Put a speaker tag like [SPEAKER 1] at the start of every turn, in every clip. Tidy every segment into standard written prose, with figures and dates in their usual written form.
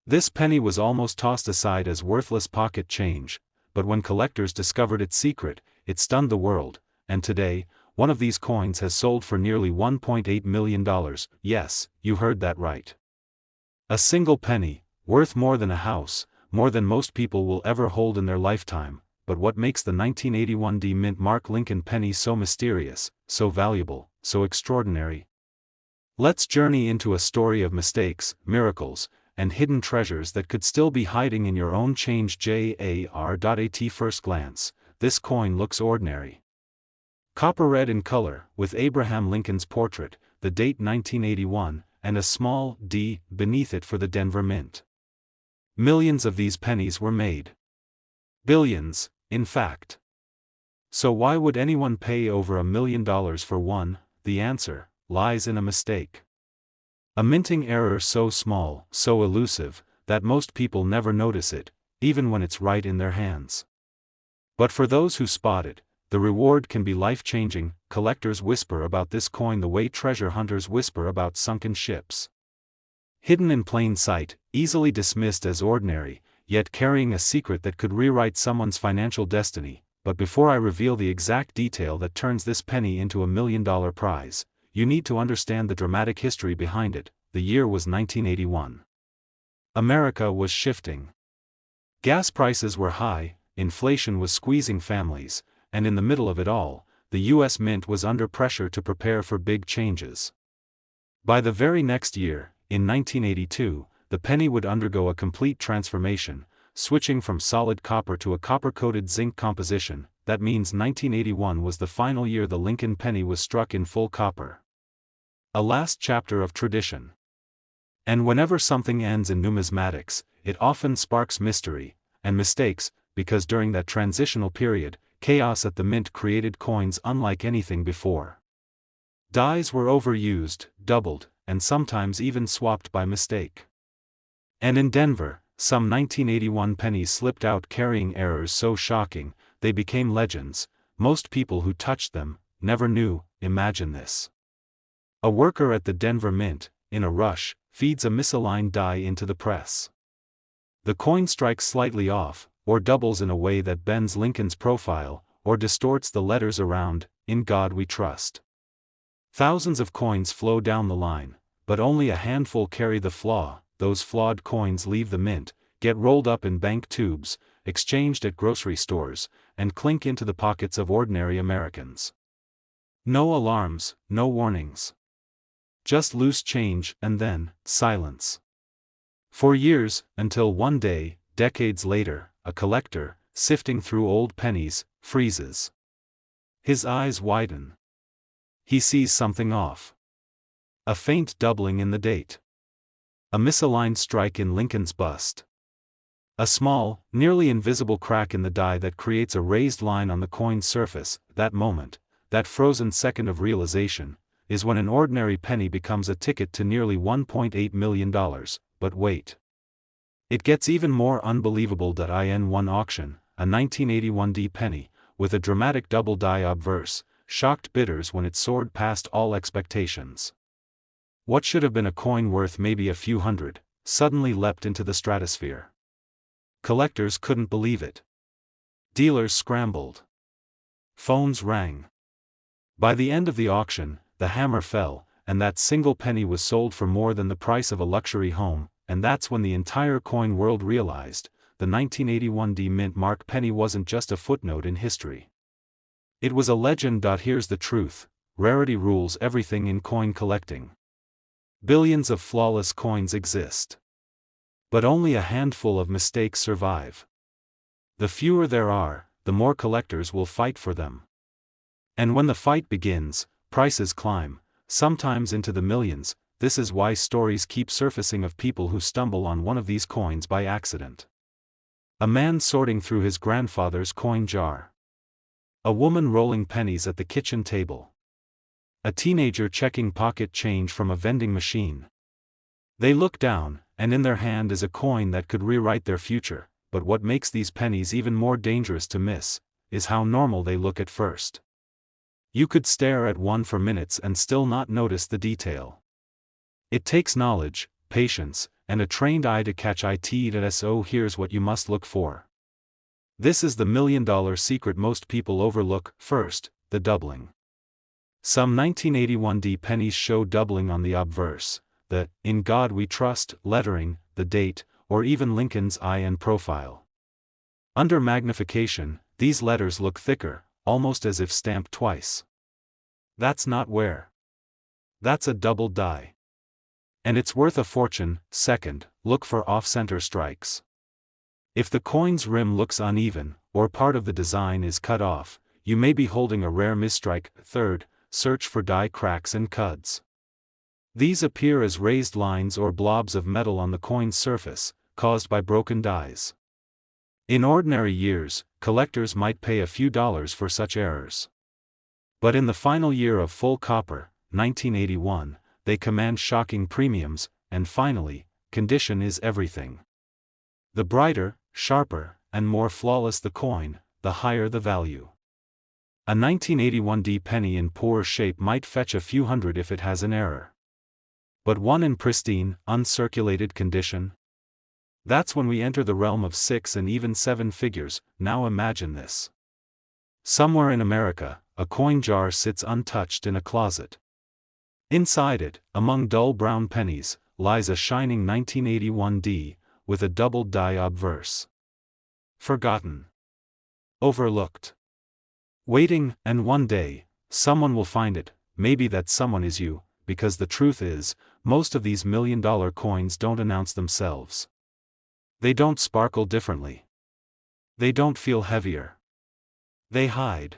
[SPEAKER 1] This penny was almost tossed aside as worthless pocket change, but when collectors discovered its secret, it stunned the world, and today, one of these coins has sold for nearly $1.8 million. Yes, you heard that right. A single penny, worth more than a house, more than most people will ever hold in their lifetime. But what makes the 1981 D Mint Mark Lincoln penny so mysterious, so valuable, so extraordinary? Let's journey into a story of mistakes, miracles, and hidden treasures that could still be hiding in your own change. At first glance, this coin looks ordinary. Copper red in color, with Abraham Lincoln's portrait, the date 1981, and a small D beneath it for the Denver Mint. Millions of these pennies were made. Billions, in fact. So why would anyone pay over $1 million for one? The answer lies in a mistake. A minting error so small, so elusive, that most people never notice it, even when it's right in their hands. But for those who spot it, the reward can be life-changing. Collectors whisper about this coin the way treasure hunters whisper about sunken ships. Hidden in plain sight, easily dismissed as ordinary, yet carrying a secret that could rewrite someone's financial destiny. But before I reveal the exact detail that turns this penny into $1 million prize, you need to understand the dramatic history behind it. The year was 1981. America was shifting. Gas prices were high, inflation was squeezing families, and in the middle of it all, the U.S. Mint was under pressure to prepare for big changes. By the very next year, in 1982, the penny would undergo a complete transformation, switching from solid copper to a copper-coated zinc composition. That means 1981 was the final year the Lincoln penny was struck in full copper. A last chapter of tradition. And whenever something ends in numismatics, it often sparks mystery and mistakes, because during that transitional period, chaos at the mint created coins unlike anything before. Dies were overused, doubled, and sometimes even swapped by mistake. And in Denver, some 1981 pennies slipped out carrying errors so shocking, they became legends. Most people who touched them never knew. Imagine this. A worker at the Denver Mint, in a rush, feeds a misaligned die into the press. The coin strikes slightly off, or doubles in a way that bends Lincoln's profile, or distorts the letters around, "In God We Trust." Thousands of coins flow down the line, but only a handful carry the flaw. Those flawed coins leave the mint, get rolled up in bank tubes, exchanged at grocery stores, and clink into the pockets of ordinary Americans. No alarms, no warnings. Just loose change, and then, silence. For years, until one day, decades later, a collector, sifting through old pennies, freezes. His eyes widen. He sees something off. A faint doubling in the date. A misaligned strike in Lincoln's bust. A small, nearly invisible crack in the die that creates a raised line on the coin's surface. That moment, that frozen second of realization, is when an ordinary penny becomes a ticket to nearly $1.8 million. But wait. It gets even more unbelievable. In one auction, a 1981 D penny, with a dramatic double die obverse, shocked bidders when it soared past all expectations. What should have been a coin worth maybe a few hundred, suddenly leapt into the stratosphere. Collectors couldn't believe it. Dealers scrambled. Phones rang. By the end of the auction, the hammer fell, and that single penny was sold for more than the price of a luxury home, and that's when the entire coin world realized, the 1981 D Mint Mark penny wasn't just a footnote in history. It was a legend. Here's the truth: rarity rules everything in coin collecting. Billions of flawless coins exist. But only a handful of mistakes survive. The fewer there are, the more collectors will fight for them. And when the fight begins, prices climb, sometimes into the millions. This is why stories keep surfacing of people who stumble on one of these coins by accident. A man sorting through his grandfather's coin jar. A woman rolling pennies at the kitchen table. A teenager checking pocket change from a vending machine. They look down, and in their hand is a coin that could rewrite their future. But what makes these pennies even more dangerous to miss, is how normal they look at first. You could stare at one for minutes and still not notice the detail. It takes knowledge, patience, and a trained eye to catch it. So here's what you must look for. This is the $1,000,000 secret most people overlook. First, the doubling. Some 1981 pennies show doubling on the obverse, the "In God We Trust" lettering, the date, or even Lincoln's eye and profile. Under magnification, these letters look thicker, almost as if stamped twice. That's not wear. That's a double die. And it's worth a fortune. Second, look for off-center strikes. If the coin's rim looks uneven, or part of the design is cut off, you may be holding a rare misstrike. Third, search for die cracks and cuds. These appear as raised lines or blobs of metal on the coin's surface, caused by broken dies. In ordinary years, collectors might pay a few dollars for such errors. But in the final year of full copper, 1981, they command shocking premiums, and finally, condition is everything. The brighter, sharper, and more flawless the coin, the higher the value. A 1981 penny in poor shape might fetch a few hundred if it has an error. But one in pristine, uncirculated condition? That's when we enter the realm of 6 and even 7 figures. Now imagine this. Somewhere in America, a coin jar sits untouched in a closet. Inside it, among dull brown pennies, lies a shining 1981 with a doubled die obverse. Forgotten. Overlooked. Waiting, and one day, someone will find it. Maybe that someone is you, because the truth is, most of these $1,000,000 coins don't announce themselves. They don't sparkle differently. They don't feel heavier. They hide.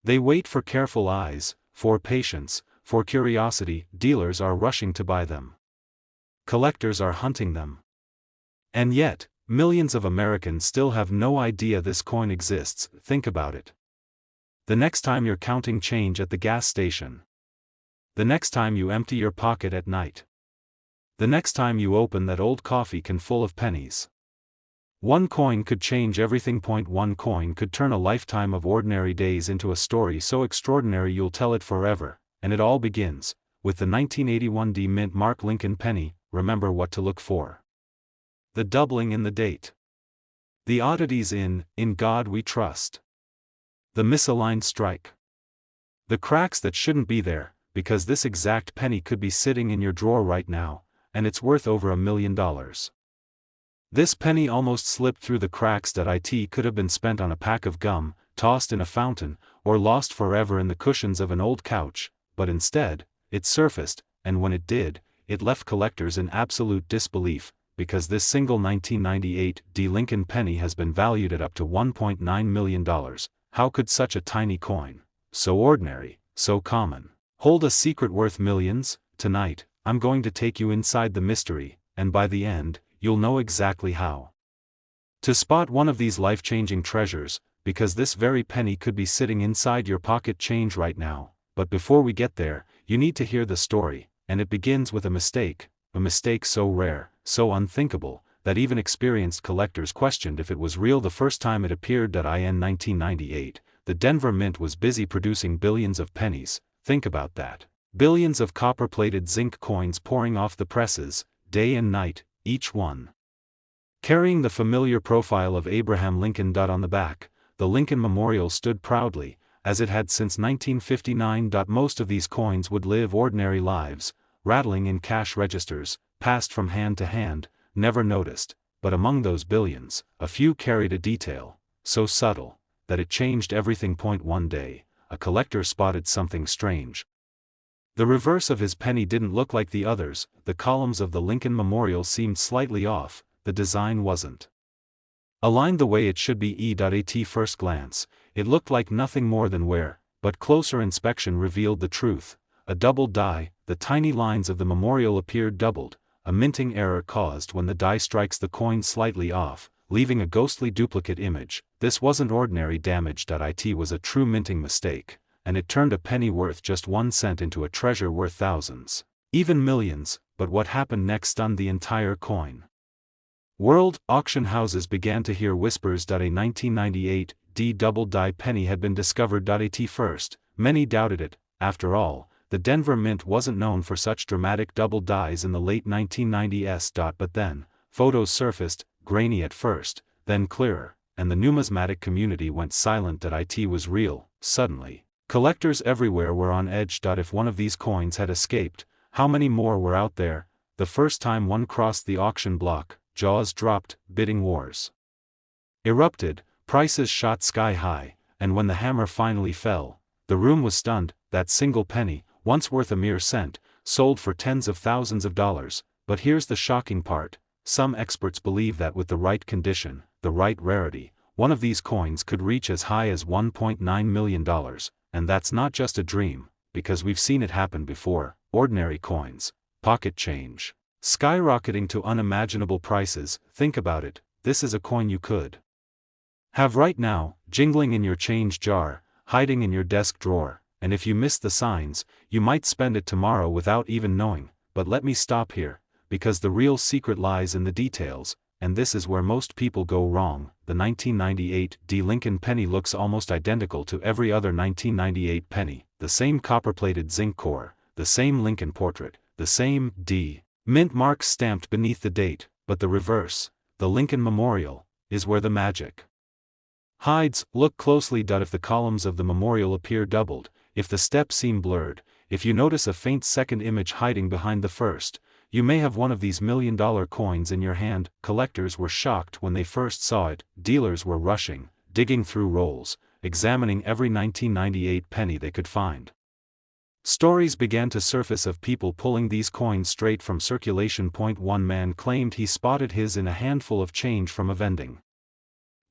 [SPEAKER 1] They wait for careful eyes, for patience, for curiosity. Dealers are rushing to buy them. Collectors are hunting them. And yet, millions of Americans still have no idea this coin exists. Think about it. The next time you're counting change at the gas station. The next time you empty your pocket at night. The next time you open that old coffee can full of pennies. One coin could change everything. One coin could turn a lifetime of ordinary days into a story so extraordinary you'll tell it forever, and it all begins with the 1981 mint mark Lincoln penny. Remember what to look for. The doubling in the date. The oddities in God We Trust. The misaligned strike. The cracks that shouldn't be there, because this exact penny could be sitting in your drawer right now, and it's worth over $1,000,000. This penny almost slipped through the cracks. It could have been spent on a pack of gum, tossed in a fountain, or lost forever in the cushions of an old couch, but instead, it surfaced, and when it did, it left collectors in absolute disbelief, because this single 1998 Lincoln penny has been valued at up to $1.9 million. How could such a tiny coin, so ordinary, so common, hold a secret worth millions? Tonight, I'm going to take you inside the mystery, and by the end, you'll know exactly how to spot one of these life-changing treasures, because this very penny could be sitting inside your pocket change right now. But before we get there, you need to hear the story, and it begins with a mistake so rare, so unthinkable, that even experienced collectors questioned if it was real the first time it appeared. In 1998, the Denver Mint was busy producing billions of pennies. Think about that. Billions of copper-plated zinc coins pouring off the presses, day and night, each one carrying the familiar profile of Abraham Lincoln. On the back, the Lincoln Memorial stood proudly, as it had since 1959. Most of these coins would live ordinary lives, rattling in cash registers, passed from hand to hand, never noticed, but among those billions, a few carried a detail, so subtle, that it changed everything. One day, a collector spotted something strange. The reverse of his penny didn't look like the others. The columns of the Lincoln Memorial seemed slightly off, the design wasn't aligned the way it should be. At first glance, it looked like nothing more than wear, but closer inspection revealed the truth. A double die, the tiny lines of the memorial appeared doubled, a minting error caused when the die strikes the coin slightly off, leaving a ghostly duplicate image. This wasn't ordinary damage. It was a true minting mistake, and it turned a penny worth just 1 cent into a treasure worth thousands, even millions. But what happened next stunned the entire coin world. Auction houses began to hear whispers. A 1998 double die penny had been discovered. At first, many doubted it. After all, the Denver Mint wasn't known for such dramatic double dies in the late 1990s. But then, photos surfaced, grainy at first, then clearer, and the numismatic community went silent that it was real. Suddenly, collectors everywhere were on edge. If one of these coins had escaped, how many more were out there? The first time one crossed the auction block, jaws dropped, bidding wars erupted, prices shot sky high, and when the hammer finally fell, the room was stunned. That single penny, once worth a mere cent, sold for tens of thousands of dollars. But here's the shocking part: some experts believe that with the right condition, the right rarity, one of these coins could reach as high as $1.9 million, and that's not just a dream, because we've seen it happen before. Ordinary coins, pocket change, skyrocketing to unimaginable prices. Think about it, this is a coin you could have right now, jingling in your change jar, hiding in your desk drawer, and if you miss the signs, you might spend it tomorrow without even knowing. But let me stop here, because the real secret lies in the details, and this is where most people go wrong. The 1998 D Lincoln penny looks almost identical to every other 1998 penny, the same copper-plated zinc core, the same Lincoln portrait, the same D Mint mark stamped beneath the date, but the reverse, the Lincoln Memorial, is where the magic hides. Look closely. If the columns of the memorial appear doubled, if the steps seem blurred, if you notice a faint second image hiding behind the first, you may have one of these million-dollar coins in your hand. Collectors were shocked when they first saw it, dealers were rushing, digging through rolls, examining every 1998 penny they could find. Stories began to surface of people pulling these coins straight from circulation. One man claimed he spotted his in a handful of change from a vending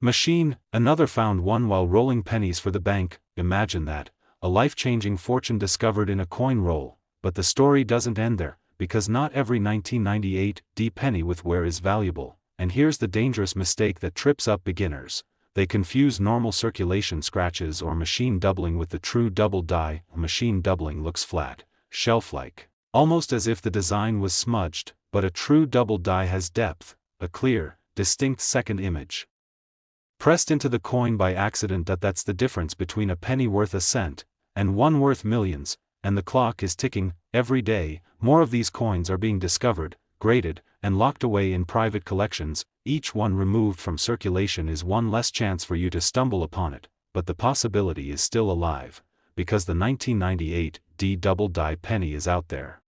[SPEAKER 1] machine, another found one while rolling pennies for the bank. Imagine that, a life-changing fortune discovered in a coin roll. But the story doesn't end there, because not every 1998 D penny with wear is valuable, and here's the dangerous mistake that trips up beginners. They confuse normal circulation scratches or machine doubling with the true double die. Machine doubling looks flat, shelf-like, almost as if the design was smudged, but a true double die has depth, a clear, distinct second image pressed into the coin by accident. That's the difference between a penny worth a cent and one worth millions, and the clock is ticking. Every day, more of these coins are being discovered, graded, and locked away in private collections. Each one removed from circulation is one less chance for you to stumble upon it, but the possibility is still alive, because the 1998 D double die penny is out there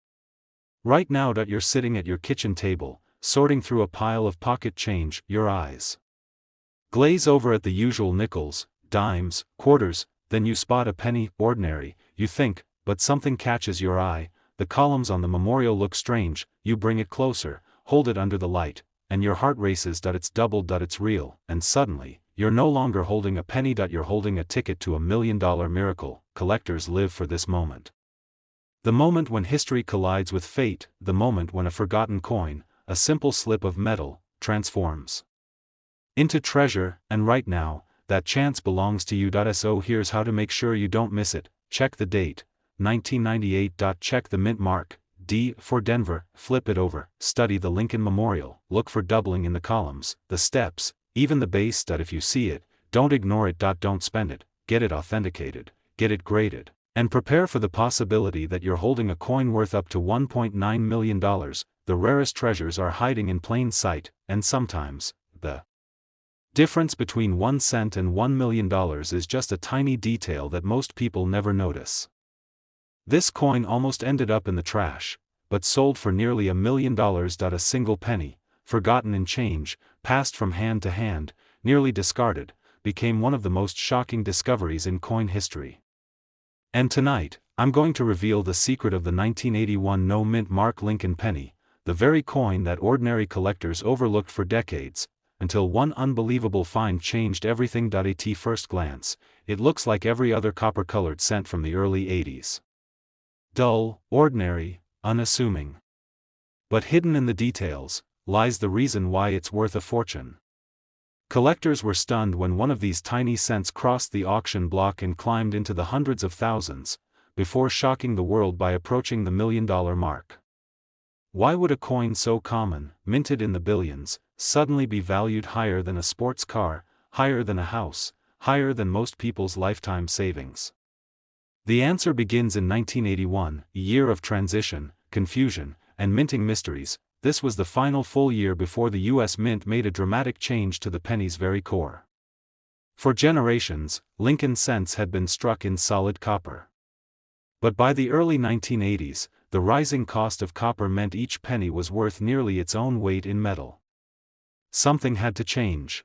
[SPEAKER 1] right now. You're sitting at your kitchen table, sorting through a pile of pocket change. Your eyes glaze over at the usual nickels, dimes, quarters, then you spot a penny. Ordinary, you think, but something catches your eye. The columns on the memorial look strange. You bring it closer, hold it under the light, and your heart races. It's doubled. It's real. And suddenly, you're no longer holding a penny. You're holding a ticket to $1 million miracle. Collectors live for this moment. The moment when history collides with fate, the moment when a forgotten coin, a simple slip of metal, transforms into treasure. And right now, that chance belongs to you. So here's how to make sure you don't miss it. Check the date, 1998. Check the mint mark, D for Denver. Flip it over, study the Lincoln Memorial, look for doubling in the columns, the steps, even the base. If you see it, don't ignore it. Don't spend it, get it authenticated, get it graded, and prepare for the possibility that you're holding a coin worth up to $1.9 million. The rarest treasures are hiding in plain sight, and sometimes, the difference between 1 cent and $1 million is just a tiny detail that most people never notice. This coin almost ended up in the trash, but sold for nearly $1 million. A single penny, forgotten in change, passed from hand to hand, nearly discarded, became one of the most shocking discoveries in coin history. And tonight, I'm going to reveal the secret of the 1981 no mint mark Lincoln penny, the very coin that ordinary collectors overlooked for decades, until one unbelievable find changed everything. At first glance, it looks like every other copper-colored cent from the early 80s. Dull, ordinary, unassuming. But hidden in the details, lies the reason why it's worth a fortune. Collectors were stunned when one of these tiny cents crossed the auction block and climbed into the hundreds of thousands, before shocking the world by approaching the $1 million mark. Why would a coin so common, minted in the billions, suddenly be valued higher than a sports car, higher than a house, higher than most people's lifetime savings? The answer begins in 1981, a year of transition, confusion, and minting mysteries. This was the final full year before the US Mint made a dramatic change to the penny's very core. For generations, Lincoln cents had been struck in solid copper. But by the early 1980s, the rising cost of copper meant each penny was worth nearly its own weight in metal. Something had to change.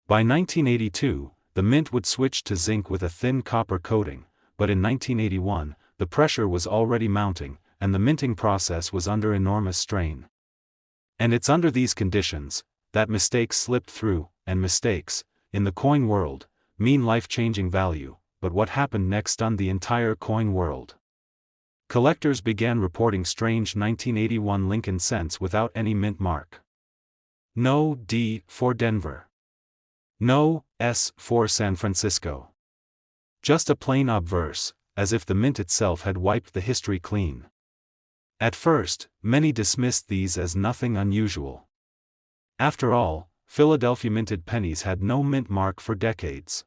[SPEAKER 1] By 1982, the mint would switch to zinc with a thin copper coating, but in 1981, the pressure was already mounting, and the minting process was under enormous strain. And it's under these conditions that mistakes slipped through, and mistakes, in the coin world, mean life-changing value. But what happened next stunned the entire coin world. Collectors began reporting strange 1981 Lincoln cents without any mint mark. No D for Denver. No S for San Francisco. Just a plain obverse, as if the mint itself had wiped the history clean. At first, many dismissed these as nothing unusual. After all, Philadelphia minted pennies had no mint mark for decades.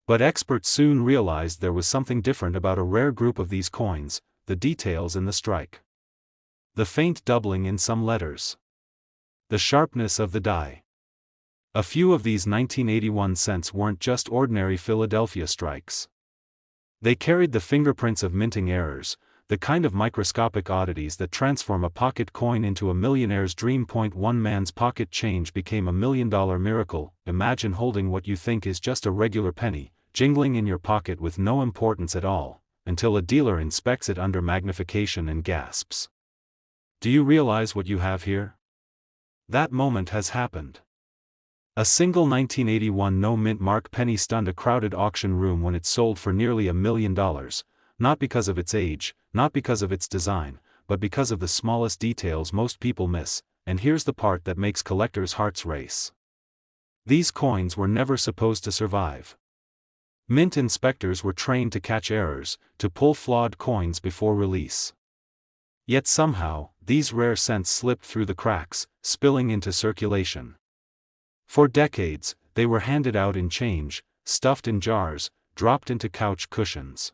[SPEAKER 1] But experts soon realized there was something different about a rare group of these coins: the details in the strike. The faint doubling in some letters. The sharpness of the die. A few of these 1981 cents weren't just ordinary Philadelphia strikes. They carried the fingerprints of minting errors, the kind of microscopic oddities that transform a pocket coin into a millionaire's dream. One man's pocket change became $1 million miracle. Imagine holding what you think is just a regular penny, jingling in your pocket with no importance at all, until a dealer inspects it under magnification and gasps. Do you realize what you have here? That moment has happened. A single 1981 no-mint mark penny stunned a crowded auction room when it sold for nearly $1 million, not because of its age, not because of its design, but because of the smallest details most people miss. And here's the part that makes collectors' hearts race. These coins were never supposed to survive. Mint inspectors were trained to catch errors, to pull flawed coins before release. Yet somehow, these rare cents slipped through the cracks, spilling into circulation. For decades, they were handed out in change, stuffed in jars, dropped into couch cushions.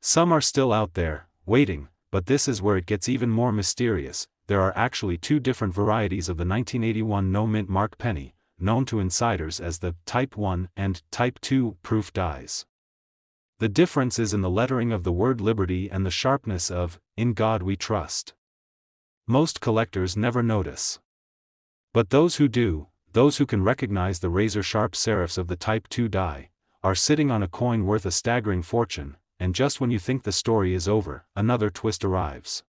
[SPEAKER 1] Some are still out there, waiting, but this is where it gets even more mysterious. There are actually two different varieties of the 1981 no-mint mark penny, known to insiders as the Type 1 and Type 2 proof dies. The difference is in the lettering of the word liberty and the sharpness of "In God We Trust." Most collectors never notice. But those who do, those who can recognize the razor-sharp serifs of the Type 2 die, are sitting on a coin worth a staggering fortune. And just when you think the story is over, another twist arrives.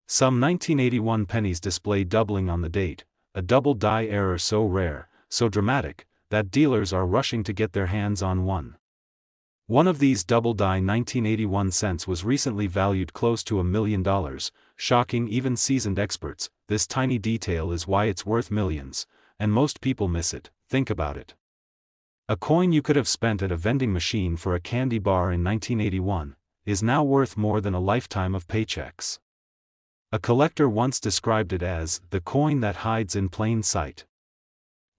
[SPEAKER 1] Some 1981 pennies display doubling on the date, a double die error so rare, so dramatic, that dealers are rushing to get their hands on one. One of these double die 1981 cents was recently valued close to $1 million, shocking even seasoned experts. This tiny detail is why it's worth millions, and most people miss it. Think about it. A coin you could have spent at a vending machine for a candy bar in 1981, is now worth more than a lifetime of paychecks. A collector once described it as the coin that hides in plain sight.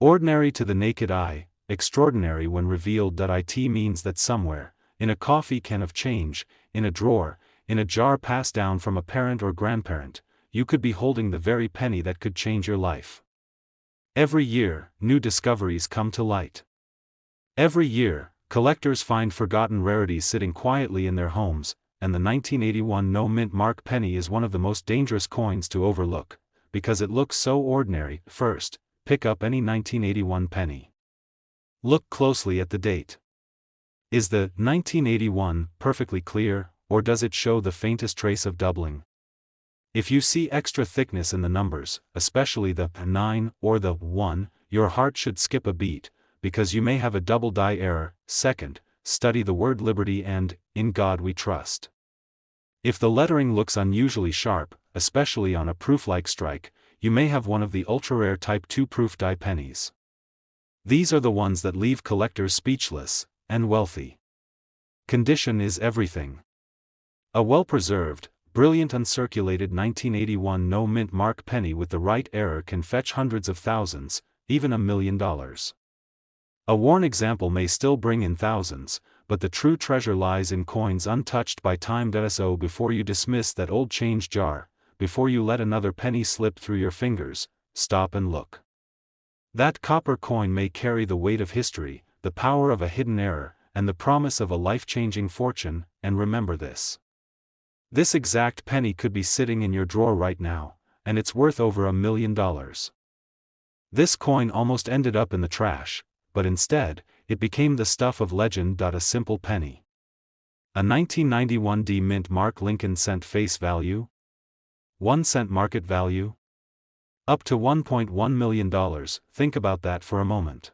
[SPEAKER 1] Ordinary to the naked eye, extraordinary when revealed. It means that somewhere, in a coffee can of change, in a drawer, in a jar passed down from a parent or grandparent, you could be holding the very penny that could change your life. Every year, new discoveries come to light. Every year, collectors find forgotten rarities sitting quietly in their homes, and the 1981 no-mint mark penny is one of the most dangerous coins to overlook, because it looks so ordinary. First, pick up any 1981 penny. Look closely at the date. Is the 1981 perfectly clear, or does it show the faintest trace of doubling? If you see extra thickness in the numbers, especially the 9 or the 1, your heart should skip a beat, because you may have a double die error. Second, study the word liberty and "In God We Trust." If the lettering looks unusually sharp, especially on a proof-like strike, you may have one of the ultra-rare Type 2 proof die pennies. These are the ones that leave collectors speechless, and wealthy. Condition is everything. A well-preserved, brilliant uncirculated 1981 no-mint mark penny with the right error can fetch hundreds of thousands, even $1 million. A worn example may still bring in thousands, but the true treasure lies in coins untouched by time. So before you dismiss that old change jar, before you let another penny slip through your fingers, stop and look. That copper coin may carry the weight of history, the power of a hidden era, and the promise of a life-changing fortune, and remember this. This exact penny could be sitting in your drawer right now, and it's worth over $1 million. This coin almost ended up in the trash, but instead, it became the stuff of legend. A simple penny. A 1991 D mint mark. Lincoln cent face value? 1 cent market value? Up to $1.1 million. Think about that for a moment.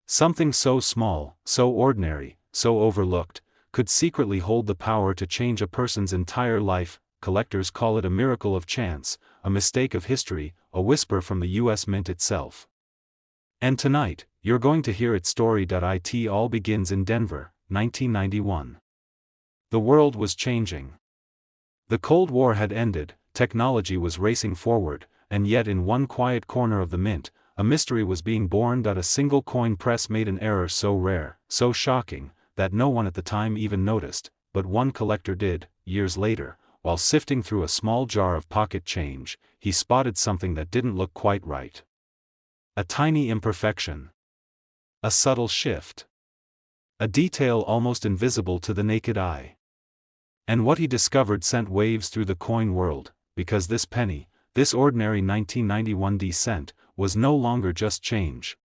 [SPEAKER 1] Something so small, so ordinary, so overlooked, could secretly hold the power to change a person's entire life. Collectors call it a miracle of chance, a mistake of history, a whisper from the US Mint itself. And tonight, you're going to hear its story. It all begins in Denver, 1991. The world was changing. The Cold War had ended, technology was racing forward, and yet in one quiet corner of the mint, a mystery was being born. A single coin press made an error so rare, so shocking, that no one at the time even noticed, but one collector did. Years later, while sifting through a small jar of pocket change, he spotted something that didn't look quite right. A tiny imperfection. A subtle shift. A detail almost invisible to the naked eye. And what he discovered sent waves through the coin world, because this penny, this ordinary 1991 D cent, was no longer just change.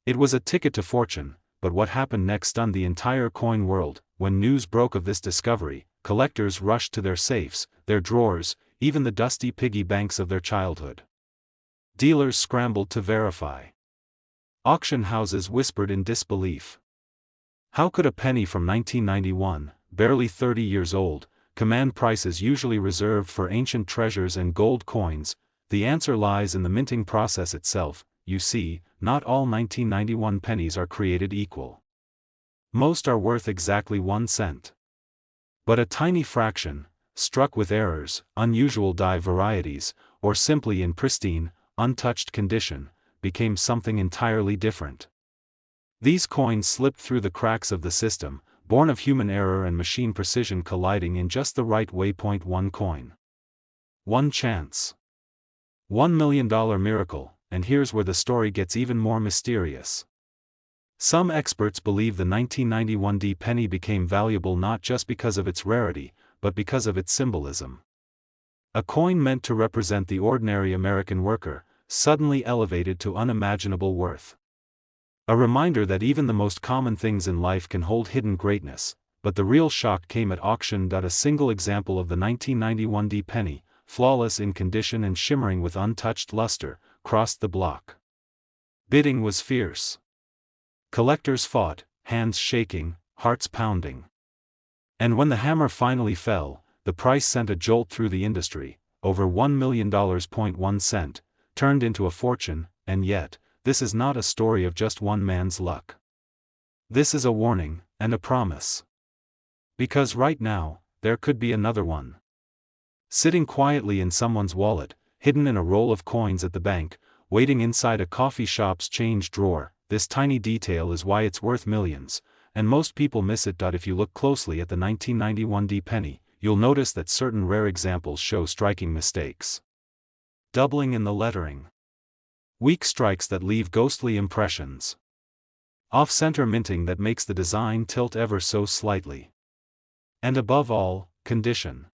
[SPEAKER 1] It was a ticket to fortune. But what happened next stunned the entire coin world. When news broke of this discovery, collectors rushed to their safes, their drawers, even the dusty piggy banks of their childhood. Dealers scrambled to verify. Auction houses whispered in disbelief. How could a penny from 1991, barely 30 years old, command prices usually reserved for ancient treasures and gold coins? The answer lies in the minting process itself. You see, not all 1991 pennies are created equal. Most are worth exactly 1 cent. But a tiny fraction, struck with errors, unusual die varieties, or simply in pristine, untouched condition, became something entirely different. These coins slipped through the cracks of the system, born of human error and machine precision colliding in just the right way. One coin. One chance. $1 million miracle. And here's where the story gets even more mysterious. Some experts believe the 1991 D penny became valuable not just because of its rarity, but because of its symbolism. A coin meant to represent the ordinary American worker, suddenly elevated to unimaginable worth. A reminder that even the most common things in life can hold hidden greatness, but the real shock came at auction. A single example of the 1991 D penny, flawless in condition and shimmering with untouched luster, crossed the block. Bidding was fierce. Collectors fought, hands shaking, hearts pounding. And when the hammer finally fell, the price sent a jolt through the industry. Over $1 million. 1 cent, turned into a fortune. And yet, this is not a story of just one man's luck. This is a warning, and a promise. Because right now, there could be another one. Sitting quietly in someone's wallet, hidden in a roll of coins at the bank, waiting inside a coffee shop's change drawer. This tiny detail is why it's worth millions, and most people miss it. If you look closely at the 1991 D penny, you'll notice that certain rare examples show striking mistakes. Doubling in the lettering. Weak strikes that leave ghostly impressions. Off-center minting that makes the design tilt ever so slightly. And above all, condition.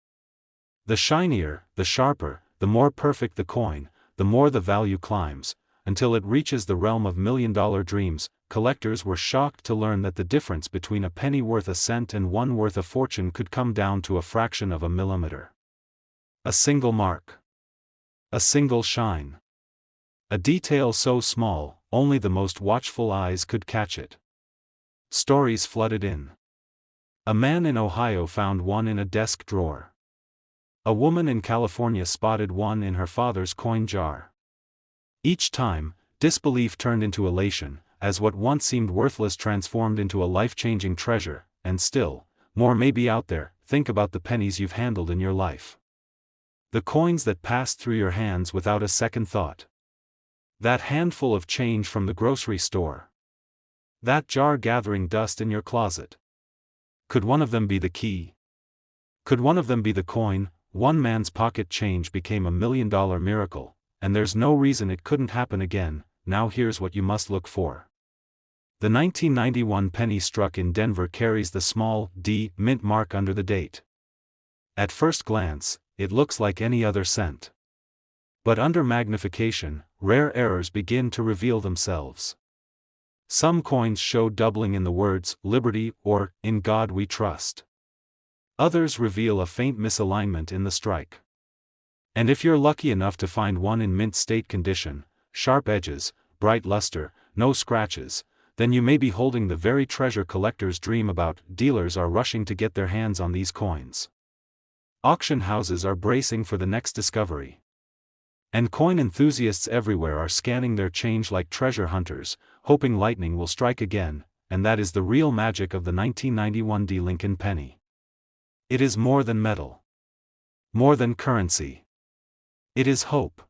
[SPEAKER 1] The shinier, the sharper, the more perfect the coin, the more the value climbs, until it reaches the realm of million-dollar dreams. Collectors were shocked to learn that the difference between a penny worth a cent and one worth a fortune could come down to a fraction of a millimeter. A single mark. A single shine. A detail so small, only the most watchful eyes could catch it. Stories flooded in. A man in Ohio found one in a desk drawer. A woman in California spotted one in her father's coin jar. Each time, disbelief turned into elation, as what once seemed worthless transformed into a life-changing treasure. And still, more may be out there. Think about the pennies you've handled in your life. The coins that passed through your hands without a second thought. That handful of change from the grocery store. That jar gathering dust in your closet. Could one of them be the key? Could one of them be the coin? One man's pocket change became $1 million miracle, and there's no reason it couldn't happen again. Now here's what you must look for. The 1991 penny struck in Denver carries the small D mint mark under the date. At first glance, it looks like any other cent. But under magnification, rare errors begin to reveal themselves. Some coins show doubling in the words "Liberty" or "In God We Trust." Others reveal a faint misalignment in the strike. And if you're lucky enough to find one in mint state condition, sharp edges, bright luster, no scratches, then you may be holding the very treasure collectors dream about. Dealers are rushing to get their hands on these coins. Auction houses are bracing for the next discovery. And coin enthusiasts everywhere are scanning their change like treasure hunters, hoping lightning will strike again, and that is the real magic of the 1991 D Lincoln penny. It is more than metal. More than currency. It is hope.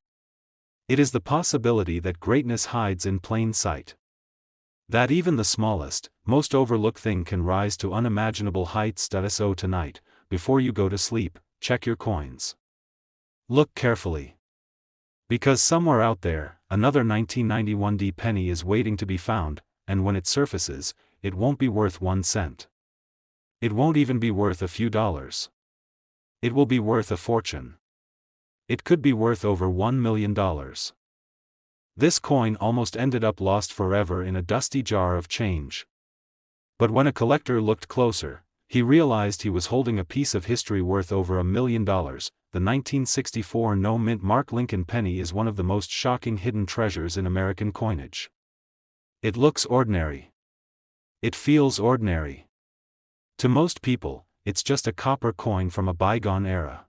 [SPEAKER 1] It is the possibility that greatness hides in plain sight. That even the smallest, most overlooked thing can rise to unimaginable heights. So tonight, before you go to sleep, check your coins. Look carefully. Because somewhere out there, another 1991 D penny is waiting to be found, and when it surfaces, it won't be worth 1 cent. It won't even be worth a few dollars. It will be worth a fortune. It could be worth over $1 million. This coin almost ended up lost forever in a dusty jar of change. But when a collector looked closer, he realized he was holding a piece of history worth over $1 million. The 1964 no mint mark Lincoln penny is one of the most shocking hidden treasures in American coinage. It looks ordinary. It feels ordinary. To most people, it's just a copper coin from a bygone era.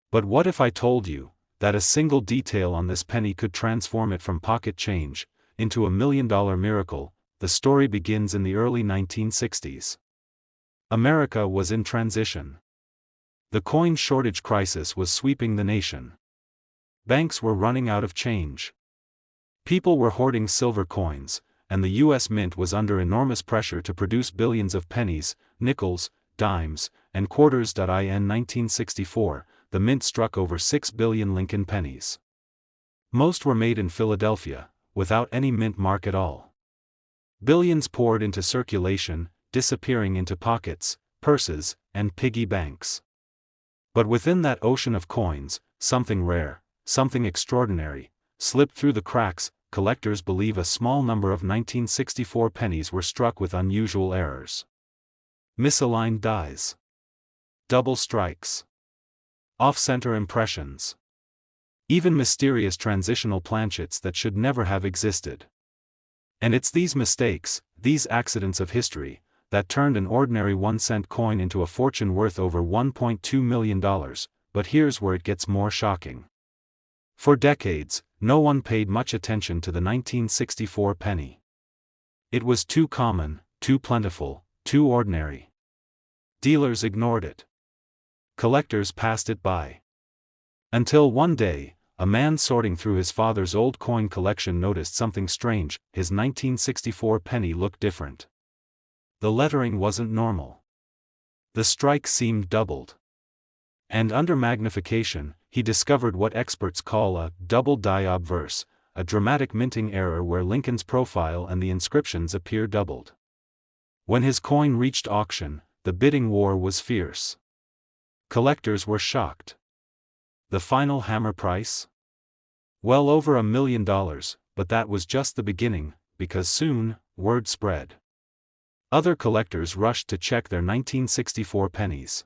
[SPEAKER 1] But what if I told you that a single detail on this penny could transform it from pocket change into $1 million miracle? The story begins in the early 1960s. America was in transition. The coin shortage crisis was sweeping the nation. Banks were running out of change. People were hoarding silver coins, and the U.S. Mint was under enormous pressure to produce billions of pennies, nickels, dimes, and quarters. In 1964, the Mint struck over 6 billion Lincoln pennies. Most were made in Philadelphia, without any mint mark at all. Billions poured into circulation, disappearing into pockets, purses, and piggy banks. But within that ocean of coins, something rare, something extraordinary, slipped through the cracks. Collectors believe a small number of 1964 pennies were struck with unusual errors. Misaligned dies. Double strikes. Off-center impressions. Even mysterious transitional planchets that should never have existed. And it's these mistakes, these accidents of history, that turned an ordinary 1-cent coin into a fortune worth over $1.2 million. But here's where it gets more shocking. For decades, no one paid much attention to the 1964 penny. It was too common, too plentiful, too ordinary. Dealers ignored it. Collectors passed it by. Until one day, a man sorting through his father's old coin collection noticed something strange. His 1964 penny looked different. The lettering wasn't normal. The strike seemed doubled. And under magnification, he discovered what experts call a double die obverse, a dramatic minting error where Lincoln's profile and the inscriptions appear doubled. When his coin reached auction, the bidding war was fierce. Collectors were shocked. The final hammer price? Well over $1 million, but that was just the beginning, because soon, word spread. Other collectors rushed to check their 1964 pennies.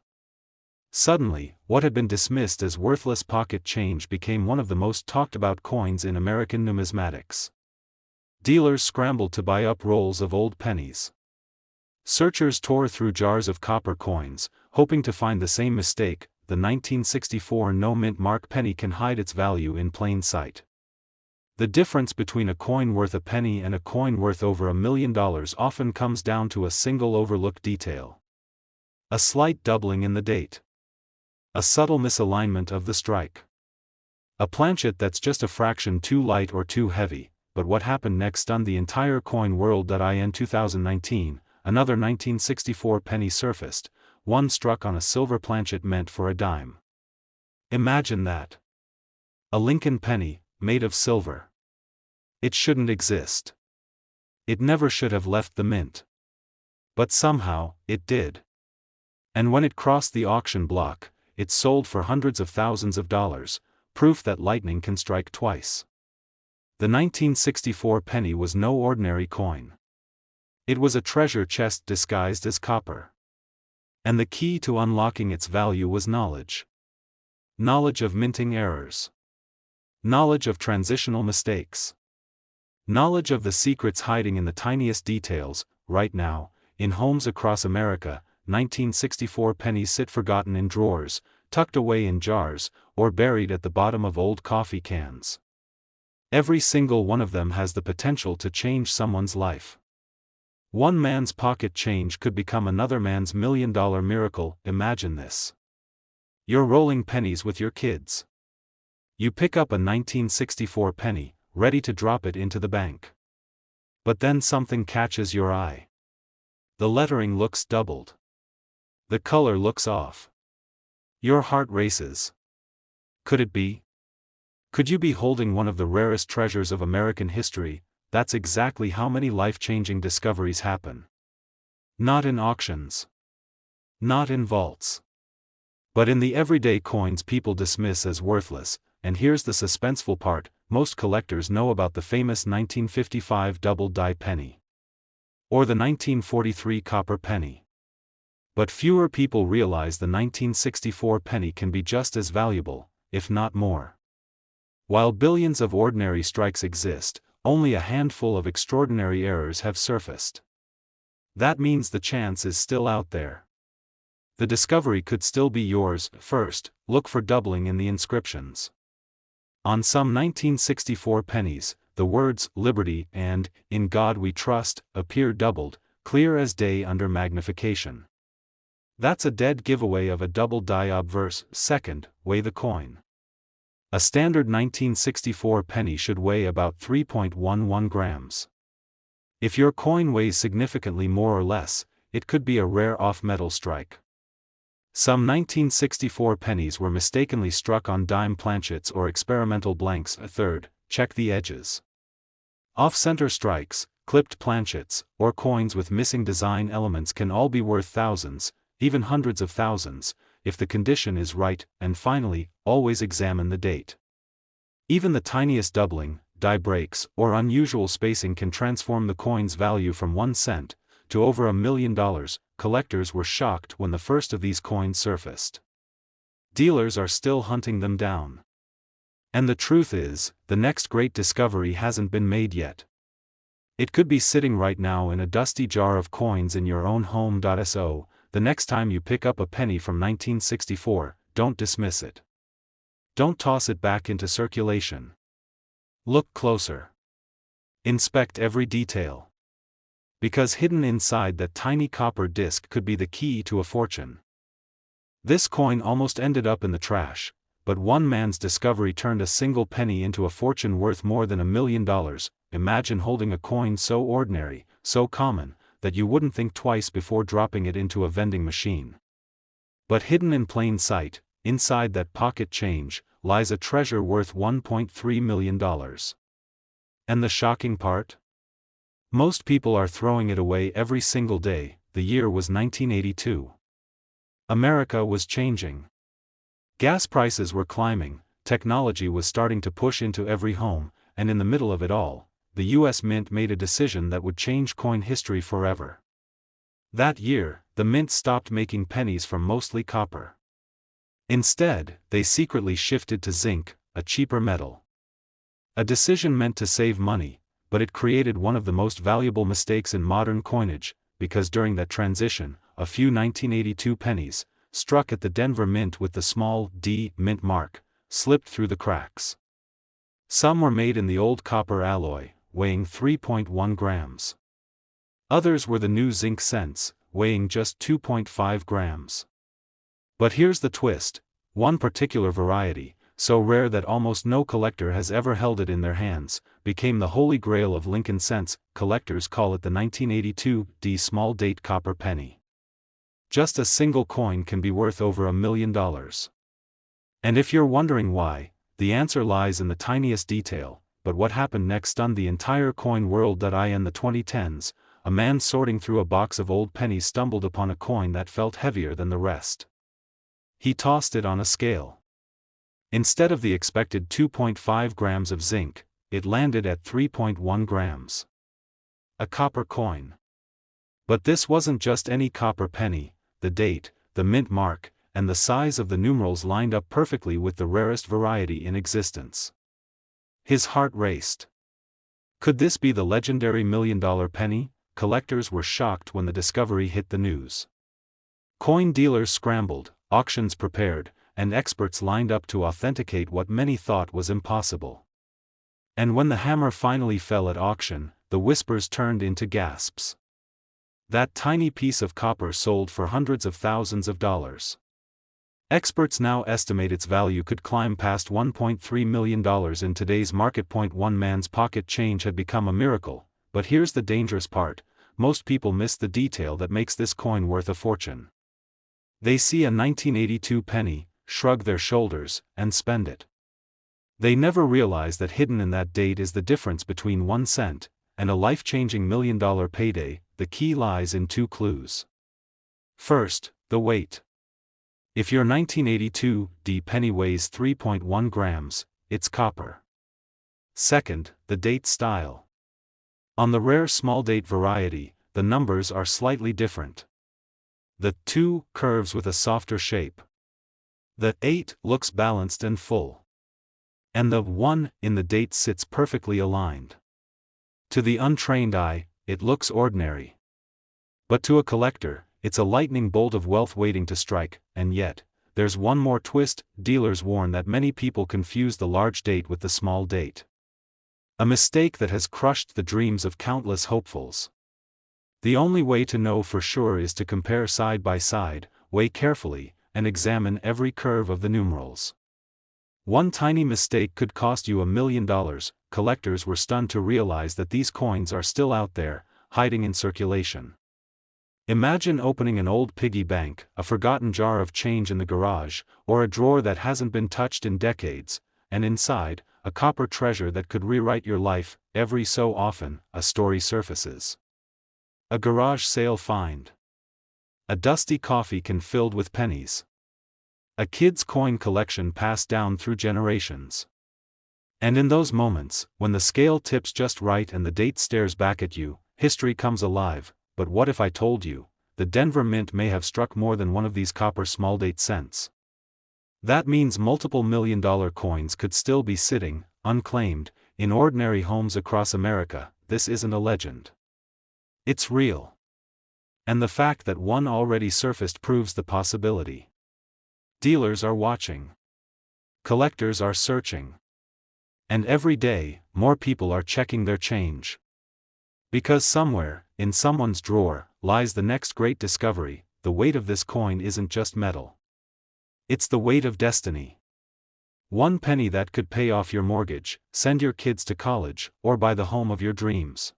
[SPEAKER 1] Suddenly, what had been dismissed as worthless pocket change became one of the most talked about coins in American numismatics. Dealers scrambled to buy up rolls of old pennies. Searchers tore through jars of copper coins, hoping to find the same mistake. The 1964 no mint mark penny can hide its value in plain sight. The difference between a coin worth a penny and a coin worth over $1 million often comes down to a single overlooked detail. A slight doubling in the date. A subtle misalignment of the strike. A planchet that's just a fraction too light or too heavy. But what happened next stunned the entire coin world. In 2019, another 1964 penny surfaced, one struck on a silver planchet meant for a dime. Imagine that. A Lincoln penny, made of silver. It shouldn't exist. It never should have left the mint. But somehow, it did. And when it crossed the auction block, it sold for hundreds of thousands of dollars, proof that lightning can strike twice. The 1964 penny was no ordinary coin. It was a treasure chest disguised as copper. And the key to unlocking its value was knowledge. Knowledge of minting errors. Knowledge of transitional mistakes. Knowledge of the secrets hiding in the tiniest details. Right now, in homes across America, 1964 pennies sit forgotten in drawers, tucked away in jars, or buried at the bottom of old coffee cans. Every single one of them has the potential to change someone's life. One man's pocket change could become another man's million-dollar miracle. Imagine this. You're rolling pennies with your kids. You pick up a 1964 penny, ready to drop it into the bank. But then something catches your eye. The lettering looks doubled. The color looks off. Your heart races. Could it be? Could you be holding one of the rarest treasures of American history? That's exactly how many life-changing discoveries happen. Not in auctions. Not in vaults. But in the everyday coins people dismiss as worthless. And here's the suspenseful part: most collectors know about the famous 1955 double-die penny. Or the 1943 copper penny. But fewer people realize the 1964 penny can be just as valuable, if not more. While billions of ordinary strikes exist, only a handful of extraordinary errors have surfaced. That means the chance is still out there. The discovery could still be yours. First, look for doubling in the inscriptions. On some 1964 pennies, the words "Liberty" and "In God We Trust" appear doubled, clear as day under magnification. That's a dead giveaway of a double-die obverse. Second, weigh the coin. A standard 1964 penny should weigh about 3.11 grams. If your coin weighs significantly more or less, it could be a rare off-metal strike. Some 1964 pennies were mistakenly struck on dime planchets or experimental blanks. Third, check the edges. Off-center strikes, clipped planchets, or coins with missing design elements can all be worth thousands, even hundreds of thousands, if the condition is right. And finally, always examine the date. Even the tiniest doubling, die breaks, or unusual spacing can transform the coin's value from 1 cent to over $1 million. Collectors were shocked when the first of these coins surfaced. Dealers are still hunting them down. And the truth is, the next great discovery hasn't been made yet. It could be sitting right now in a dusty jar of coins in your own home. So, the next time you pick up a penny from 1964, don't dismiss it. Don't toss it back into circulation. Look closer. Inspect every detail. Because hidden inside that tiny copper disc could be the key to a fortune. This coin almost ended up in the trash, but one man's discovery turned a single penny into a fortune worth more than $1 million. Imagine holding a coin so ordinary, so common, that you wouldn't think twice before dropping it into a vending machine. But hidden in plain sight, inside that pocket change, lies a treasure worth $1.3 million. And the shocking part? Most people are throwing it away every single day. The year was 1982. America was changing. Gas prices were climbing, technology was starting to push into every home, and in the middle of it all, the U.S. Mint made a decision that would change coin history forever. That year, the Mint stopped making pennies from mostly copper. Instead, they secretly shifted to zinc, a cheaper metal. A decision meant to save money, but it created one of the most valuable mistakes in modern coinage, because during that transition, a few 1982 pennies, struck at the Denver Mint with the small D mint mark, slipped through the cracks. Some were made in the old copper alloy, weighing 3.1 grams. Others were the new zinc cents, weighing just 2.5 grams. But here's the twist: one particular variety, so rare that almost no collector has ever held it in their hands, became the holy grail of Lincoln cents. Collectors call it the 1982 D small date copper penny. Just a single coin can be worth over $1 million. And if you're wondering why, the answer lies in the tiniest detail. But what happened next stunned the entire coin world. In the 2010s, a man sorting through a box of old pennies stumbled upon a coin that felt heavier than the rest. He tossed it on a scale. Instead of the expected 2.5 grams of zinc, it landed at 3.1 grams. A copper coin. But this wasn't just any copper penny. The date, the mint mark, and the size of the numerals lined up perfectly with the rarest variety in existence. His heart raced. Could this be the legendary $1 million penny? Collectors were shocked when the discovery hit the news. Coin dealers scrambled, auctions prepared, and experts lined up to authenticate what many thought was impossible. And when the hammer finally fell at auction, the whispers turned into gasps. That tiny piece of copper sold for hundreds of thousands of dollars. Experts now estimate its value could climb past $1.3 million in today's market. One man's pocket change had become a miracle, but here's the dangerous part: most people miss the detail that makes this coin worth a fortune. They see a 1982 penny, shrug their shoulders, and spend it. They never realize that hidden in that date is the difference between 1 cent and a life-changing $1 million payday. The key lies in 2 clues. First, the weight. If your 1982 D penny weighs 3.1 grams, it's copper. Second, the date style. On the rare small date variety, the numbers are slightly different. The 2 curves with a softer shape. The 8 looks balanced and full. And the 1 in the date sits perfectly aligned. To the untrained eye, it looks ordinary. But to a collector, it's a lightning bolt of wealth waiting to strike. And yet, there's one more twist. Dealers warn that many people confuse the large date with the small date. A mistake that has crushed the dreams of countless hopefuls. The only way to know for sure is to compare side by side, weigh carefully, and examine every curve of the numerals. One tiny mistake could cost you $1 million. Collectors were stunned to realize that these coins are still out there, hiding in circulation. Imagine opening an old piggy bank, a forgotten jar of change in the garage, or a drawer that hasn't been touched in decades, and inside, a copper treasure that could rewrite your life. Every so often, a story surfaces. A garage sale find. A dusty coffee can filled with pennies. A kid's coin collection passed down through generations. And in those moments, when the scale tips just right and the date stares back at you, history comes alive. But what if I told you, the Denver Mint may have struck more than one of these copper small date cents? That means multiple $1 million coins could still be sitting, unclaimed, in ordinary homes across America. This isn't a legend. It's real. And the fact that one already surfaced proves the possibility. Dealers are watching. Collectors are searching. And every day, more people are checking their change. Because somewhere, in someone's drawer, lies the next great discovery. The weight of this coin isn't just metal. It's the weight of destiny. One penny that could pay off your mortgage, send your kids to college, or buy the home of your dreams.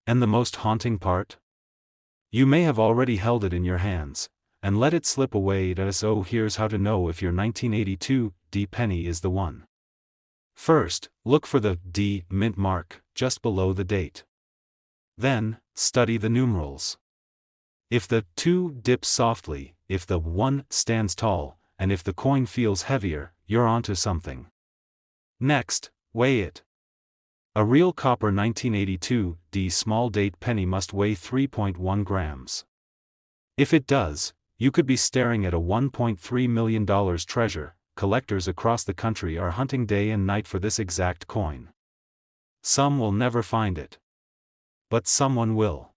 [SPEAKER 1] And the most haunting part? You may have already held it in your hands, and let it slip away. So here's how to know if your 1982 D penny is the one. First, look for the D mint mark just below the date. Then, study the numerals. If the 2 dips softly, if the 1 stands tall, and if the coin feels heavier, you're onto something. Next, weigh it. A real copper 1982 D small date penny must weigh 3.1 grams. If it does, you could be staring at a $1.3 million treasure. Collectors across the country are hunting day and night for this exact coin. Some will never find it. But someone will.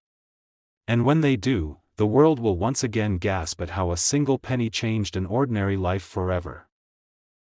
[SPEAKER 1] And when they do, the world will once again gasp at how a single penny changed an ordinary life forever.